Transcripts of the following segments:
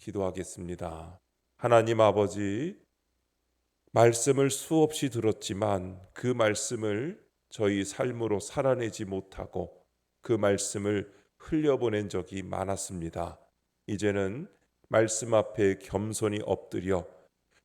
기도하겠습니다. 하나님 아버지, 말씀을 수없이 들었지만 그 말씀을 저희 삶으로 살아내지 못하고 그 말씀을 흘려보낸 적이 많았습니다. 이제는 말씀 앞에 겸손히 엎드려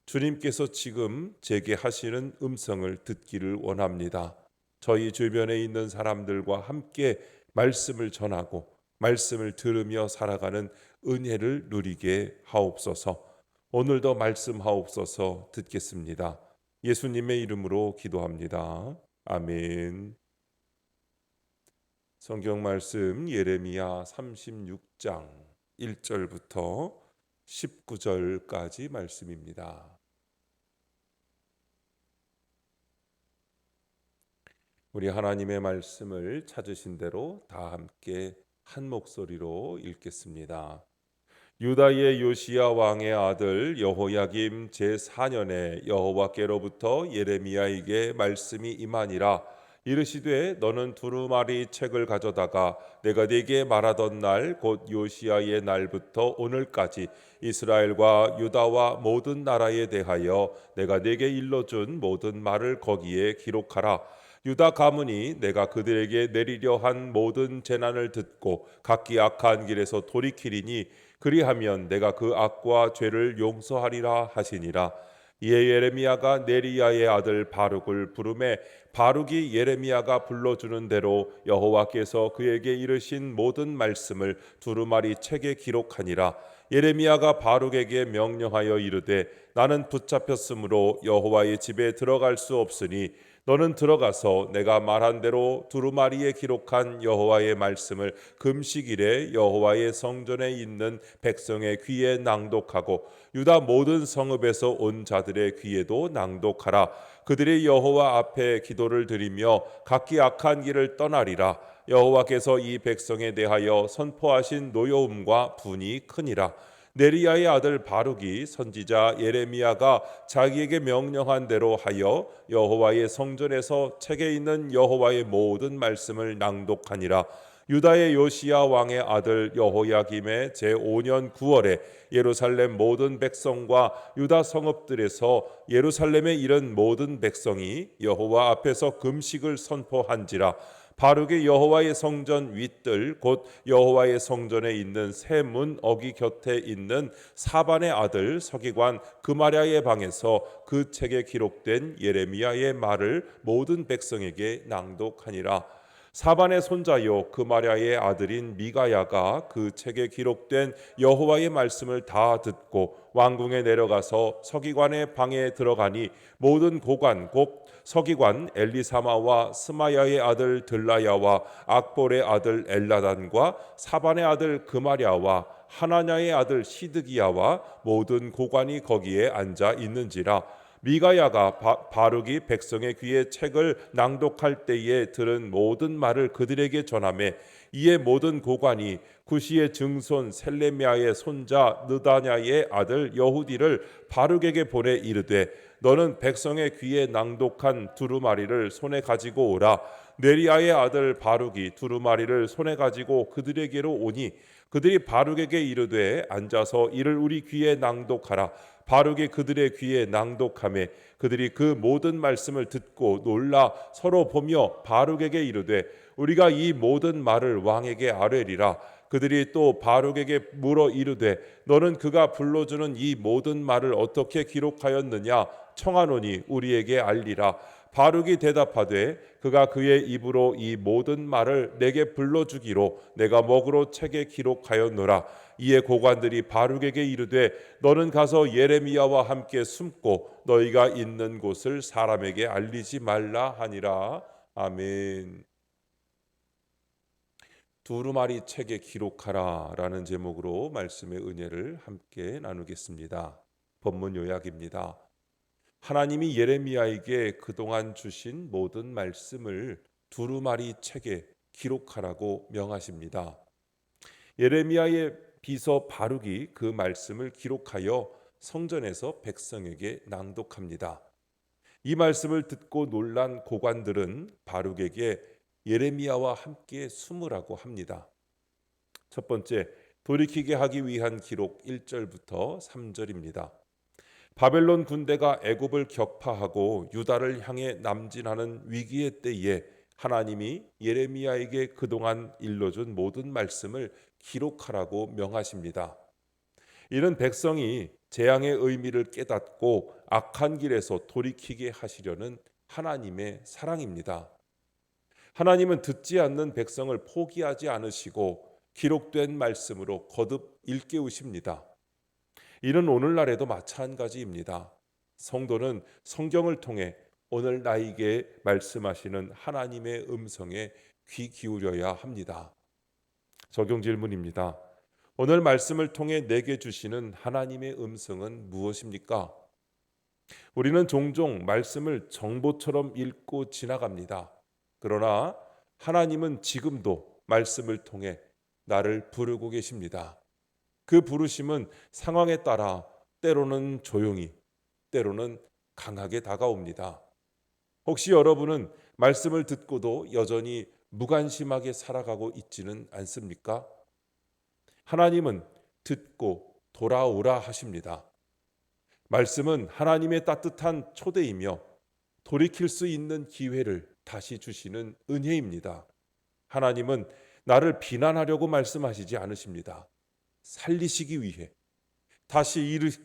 주님께서 지금 제게 하시는 음성을 듣기를 원합니다. 저희 주변에 있는 사람들과 함께 말씀을 전하고 말씀을 들으며 살아가는 은혜를 누리게 하옵소서. 오늘도 말씀하옵소서. 듣겠습니다. 예수님의 이름으로 기도합니다. 아멘. 성경 말씀 예레미야 36장 1절부터 19절까지 말씀입니다. 우리 하나님의 말씀을 찾으신 대로 다 함께 한 목소리로 읽겠습니다. 유다의 요시야 왕의 아들 여호야김 제4년에 여호와께로부터 예레미야에게 말씀이 임하니라. 이르시되 너는 두루마리 책을 가져다가 내가 네게 말하던 날 곧 요시야의 날부터 오늘까지 이스라엘과 유다와 모든 나라에 대하여 내가 네게 일러준 모든 말을 거기에 기록하라. 유다 가문이 내가 그들에게 내리려 한 모든 재난을 듣고 각기 악한 길에서 돌이키리니 그리하면 내가 그 악과 죄를 용서하리라 하시니라. 이에 예레미야가 네리야의 아들 바룩을 부르매 바룩이 예레미야가 불러주는 대로 여호와께서 그에게 이르신 모든 말씀을 두루마리 책에 기록하니라. 예레미야가 바룩에게 명령하여 이르되 나는 붙잡혔으므로 여호와의 집에 들어갈 수 없으니 너는 들어가서 내가 말한 대로 두루마리에 기록한 여호와의 말씀을 금식일에 여호와의 성전에 있는 백성의 귀에 낭독하고 유다 모든 성읍에서 온 자들의 귀에도 낭독하라. 그들이 여호와 앞에 기도를 드리며 각기 악한 길을 떠나리라. 여호와께서 이 백성에 대하여 선포하신 노여움과 분이 크니라. 네리야의 아들 바룩이 선지자 예레미야가 자기에게 명령한 대로 하여 여호와의 성전에서 책에 있는 여호와의 모든 말씀을 낭독하니라. 유다의 요시야 왕의 아들 여호야김의 제5년 9월에 예루살렘 모든 백성과 유다 성읍들에서 예루살렘에 이른 모든 백성이 여호와 앞에서 금식을 선포한지라. 바룩이 여호와의 성전 윗뜰 곧 여호와의 성전에 있는 새 문 어기 곁에 있는 사반의 아들 서기관 그마랴의 방에서 그 책에 기록된 예레미야의 말을 모든 백성에게 낭독하니라. 사반의 손자요 그마랴의 아들인 미가야가 그 책에 기록된 여호와의 말씀을 다 듣고 왕궁에 내려가서 서기관의 방에 들어가니 모든 고관 곧 서기관 엘리사마와 스마야의 아들 들라야와 악볼의 아들 엘라단과 사반의 아들 그마랴와 하나냐의 아들 시드기야와 모든 고관이 거기에 앉아 있는지라. 미가야가 바룩이 백성의 귀에 책을 낭독할 때에 들은 모든 말을 그들에게 전하매 이에 모든 고관이 구시의 증손 셀레미야의 손자 느다냐의 아들 여후디를 바룩에게 보내 이르되 너는 백성의 귀에 낭독한 두루마리를 손에 가지고 오라. 네리야의 아들 바룩이 두루마리를 손에 가지고 그들에게로 오니 그들이 바룩에게 이르되 앉아서 이를 우리 귀에 낭독하라. 바룩이 그들의 귀에 낭독하매 그들이 그 모든 말씀을 듣고 놀라 서로 보며 바룩에게 이르되 우리가 이 모든 말을 왕에게 아뢰리라. 그들이 또 바룩에게 물어 이르되 너는 그가 불러주는 이 모든 말을 어떻게 기록하였느냐 청하노니 우리에게 알리라. 바룩이 대답하되 그가 그의 입으로 이 모든 말을 내게 불러주기로 내가 먹으로 책에 기록하였노라. 이에 고관들이 바룩에게 이르되 너는 가서 예레미야와 함께 숨고 너희가 있는 곳을 사람에게 알리지 말라 하니라. 아멘. 두루마리 책에 기록하라 라는 제목으로 말씀의 은혜를 함께 나누겠습니다. 본문 요약입니다. 하나님이 예레미야에게 그동안 주신 모든 말씀을 두루마리 책에 기록하라고 명하십니다. 예레미야의 비서 바룩이 그 말씀을 기록하여 성전에서 백성에게 낭독합니다. 이 말씀을 듣고 놀란 고관들은 바룩에게 예레미야와 함께 숨으라고 합니다. 첫 번째, 돌이키게 하기 위한 기록 1절부터 3절입니다. 바벨론 군대가 애굽을 격파하고 유다를 향해 남진하는 위기의 때에 하나님이 예레미야에게 그동안 일러준 모든 말씀을 기록하라고 명하십니다. 이는 백성이 재앙의 의미를 깨닫고 악한 길에서 돌이키게 하시려는 하나님의 사랑입니다. 하나님은 듣지 않는 백성을 포기하지 않으시고 기록된 말씀으로 거듭 일깨우십니다. 이는 오늘날에도 마찬가지입니다. 성도는 성경을 통해 오늘 나에게 말씀하시는 하나님의 음성에 귀 기울여야 합니다. 적용 질문입니다. 오늘 말씀을 통해 내게 주시는 하나님의 음성은 무엇입니까? 우리는 종종 말씀을 정보처럼 읽고 지나갑니다. 그러나 하나님은 지금도 말씀을 통해 나를 부르고 계십니다. 그 부르심은 상황에 따라 때로는 조용히, 때로는 강하게 다가옵니다. 혹시 여러분은 말씀을 듣고도 여전히 무관심하게 살아가고 있지는 않습니까? 하나님은 듣고 돌아오라 하십니다. 말씀은 하나님의 따뜻한 초대이며 돌이킬 수 있는 기회를 다시 주시는 은혜입니다. 하나님은 나를 비난하려고 말씀하시지 않으십니다. 살리시기 위해, 다시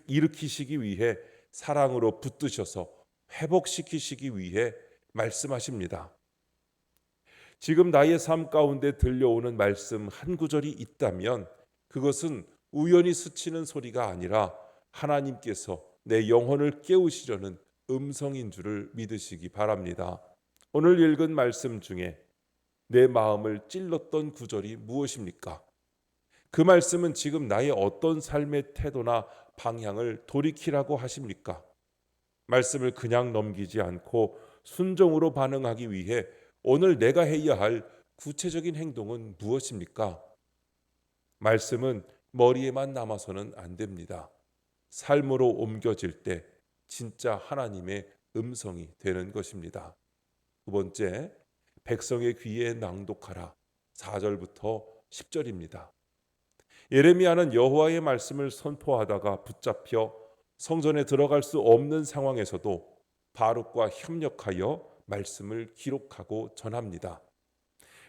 일으키시기 위해 사랑으로 붙드셔서 회복시키시기 위해 말씀하십니다. 지금 나의 삶 가운데 들려오는 말씀 한 구절이 있다면 그것은 우연히 스치는 소리가 아니라 하나님께서 내 영혼을 깨우시려는 음성인 줄을 믿으시기 바랍니다. 오늘 읽은 말씀 중에 내 마음을 찔렀던 구절이 무엇입니까? 그 말씀은 지금 나의 어떤 삶의 태도나 방향을 돌이키라고 하십니까? 말씀을 그냥 넘기지 않고 순종으로 반응하기 위해 오늘 내가 해야 할 구체적인 행동은 무엇입니까? 말씀은 머리에만 남아서는 안 됩니다. 삶으로 옮겨질 때 진짜 하나님의 음성이 되는 것입니다. 두 번째, 백성의 귀에 낭독하라. 4절부터 10절입니다. 예레미야는 여호와의 말씀을 선포하다가 붙잡혀 성전에 들어갈 수 없는 상황에서도 바룩과 협력하여 말씀을 기록하고 전합니다.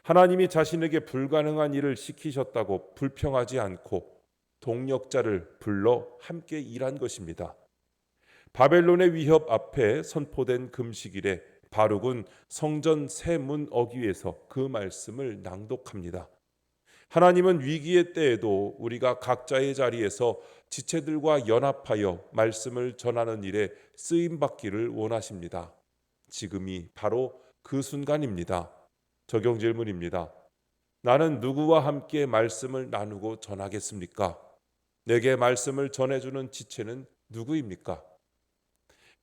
하나님이 자신에게 불가능한 일을 시키셨다고 불평하지 않고 동력자를 불러 함께 일한 것입니다. 바벨론의 위협 앞에 선포된 금식일에 바룩은 성전 세 문 어귀에서 그 말씀을 낭독합니다. 하나님은 위기의 때에도 우리가 각자의 자리에서 지체들과 연합하여 말씀을 전하는 일에 쓰임받기를 원하십니다. 지금이 바로 그 순간입니다. 적용 질문입니다. 나는 누구와 함께 말씀을 나누고 전하겠습니까? 내게 말씀을 전해주는 지체는 누구입니까?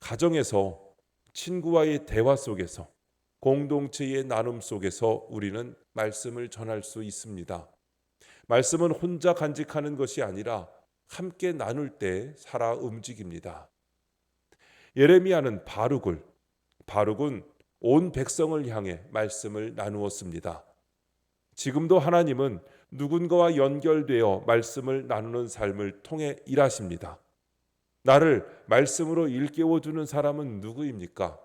가정에서, 친구와의 대화 속에서, 공동체의 나눔 속에서 우리는 말씀을 전할 수 있습니다. 말씀은 혼자 간직하는 것이 아니라 함께 나눌 때 살아 움직입니다. 예레미야는 바룩은 온 백성을 향해 말씀을 나누었습니다. 지금도 하나님은 누군가와 연결되어 말씀을 나누는 삶을 통해 일하십니다. 나를 말씀으로 일깨워주는 사람은 누구입니까?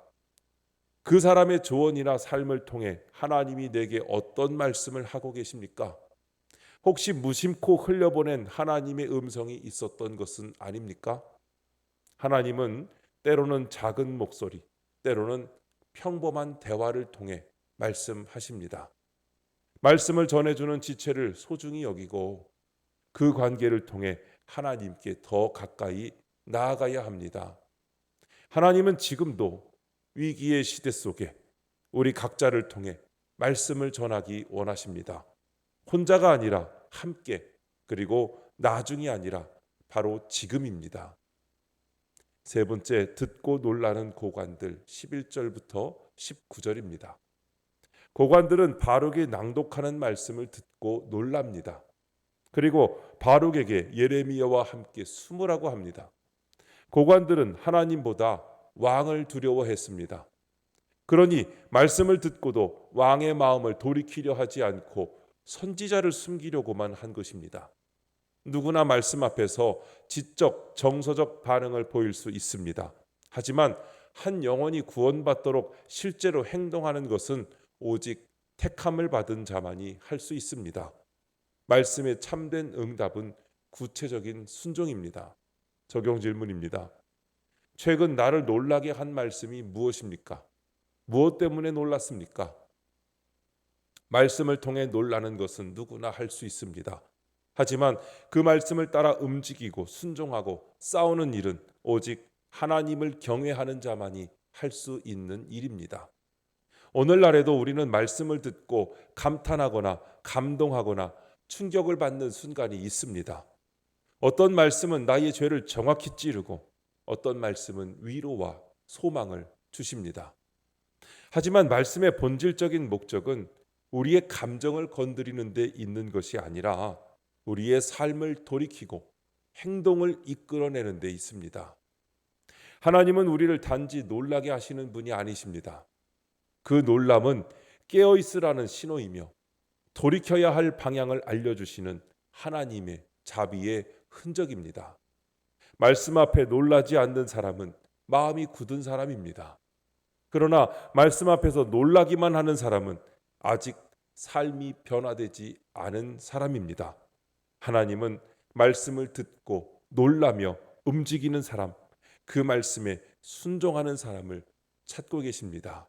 그 사람의 조언이나 삶을 통해 하나님이 내게 어떤 말씀을 하고 계십니까? 혹시 무심코 흘려보낸 하나님의 음성이 있었던 것은 아닙니까? 하나님은 때로는 작은 목소리, 때로는 평범한 대화를 통해 말씀하십니다. 말씀을 전해주는 지체를 소중히 여기고 그 관계를 통해 하나님께 더 가까이 나아가야 합니다. 하나님은 지금도 위기의 시대 속에 우리 각자를 통해 말씀을 전하기 원하십니다. 혼자가 아니라 함께, 그리고 나중이 아니라 바로 지금입니다. 세 번째, 듣고 놀라는 고관들 11절부터 19절입니다. 고관들은 바룩이 낭독하는 말씀을 듣고 놀랍니다. 그리고 바룩에게 예레미야와 함께 숨으라고 합니다. 고관들은 하나님보다 왕을 두려워했습니다. 그러니 말씀을 듣고도 왕의 마음을 돌이키려 하지 않고 선지자를 숨기려고만 한 것입니다. 누구나 말씀 앞에서 지적, 정서적 반응을 보일 수 있습니다. 하지만 한 영혼이 구원받도록 실제로 행동하는 것은 오직 택함을 받은 자만이 할 수 있습니다. 말씀의 참된 응답은 구체적인 순종입니다. 적용 질문입니다. 최근 나를 놀라게 한 말씀이 무엇입니까? 무엇 때문에 놀랐습니까? 말씀을 통해 놀라는 것은 누구나 할 수 있습니다. 하지만 그 말씀을 따라 움직이고 순종하고 싸우는 일은 오직 하나님을 경외하는 자만이 할 수 있는 일입니다. 오늘날에도 우리는 말씀을 듣고 감탄하거나 감동하거나 충격을 받는 순간이 있습니다. 어떤 말씀은 나의 죄를 정확히 찌르고 어떤 말씀은 위로와 소망을 주십니다. 하지만 말씀의 본질적인 목적은 우리의 감정을 건드리는 데 있는 것이 아니라 우리의 삶을 돌이키고 행동을 이끌어내는 데 있습니다. 하나님은 우리를 단지 놀라게 하시는 분이 아니십니다. 그 놀람은 깨어있으라는 신호이며 돌이켜야 할 방향을 알려주시는 하나님의 자비의 흔적입니다. 말씀 앞에 놀라지 않는 사람은 마음이 굳은 사람입니다. 그러나 말씀 앞에서 놀라기만 하는 사람은 아직 삶이 변화되지 않은 사람입니다. 하나님은 말씀을 듣고 놀라며 움직이는 사람, 그 말씀에 순종하는 사람을 찾고 계십니다.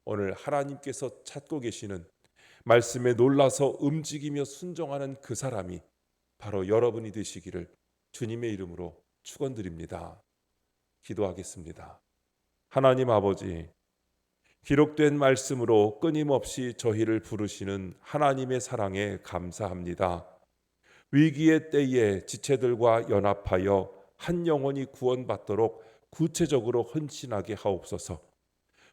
오늘 하나님께서 찾고 계시는 말씀에 놀라서 움직이며 순종하는 그 사람이 바로 여러분이 되시기를 주님의 이름으로 축원드립니다. 기도하겠습니다. 하나님 아버지, 기록된 말씀으로 끊임없이 저희를 부르시는 하나님의 사랑에 감사합니다. 위기의 때에 지체들과 연합하여 한 영혼이 구원받도록 구체적으로 헌신하게 하옵소서.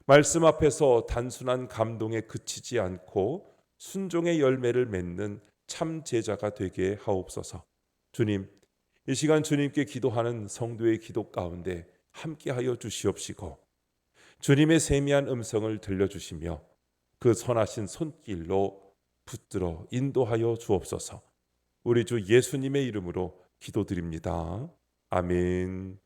말씀 앞에서 단순한 감동에 그치지 않고 순종의 열매를 맺는 참 제자가 되게 하옵소서. 주님, 이 시간 주님께 기도하는 성도의 기도 가운데 함께하여 주시옵시고 주님의 세미한 음성을 들려주시며 그 선하신 손길로 붙들어 인도하여 주옵소서. 우리 주 예수님의 이름으로 기도드립니다. 아멘.